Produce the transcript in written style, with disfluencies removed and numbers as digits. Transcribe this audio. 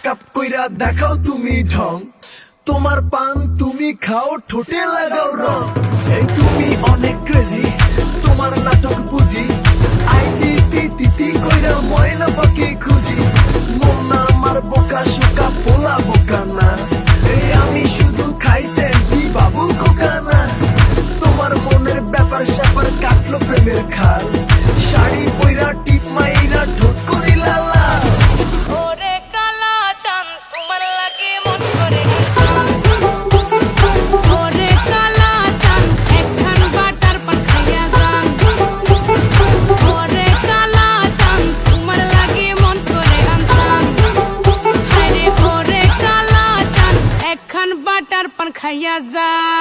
Makeup কইরা দেখাও তুমি ঢং, তোমার পান তুমি খাও ঠোঁটে লাগাও রং। এই তুমি অনেক ক্রেজি, তোমার নাটক বুঝি, আইটি তিতি কইরা ময়না পাখি খুঁজি। মন না আমার বোকা শোকা পোলা বোকা না, এই আমি শুধু খাই সেন্টি বাবু খোকা না। তোমার মনের ব্যাপার স্যাপার কাটলো প্রেমের খাল, শাড়ি পইরা টিপ মাইরা ঠোঁট করিলা লাল। ওরে কালা চাঁদ তোমার লাগে মন করে, ওরে কালা চাঁদ একখান বাটার পান খাইয়া যান। ওরে কালা চাঁদ তোমার লাগে মন করে আনচান, হায়রে ওরে কালা চাঁদ একখান বাটার পান খাইয়া যান।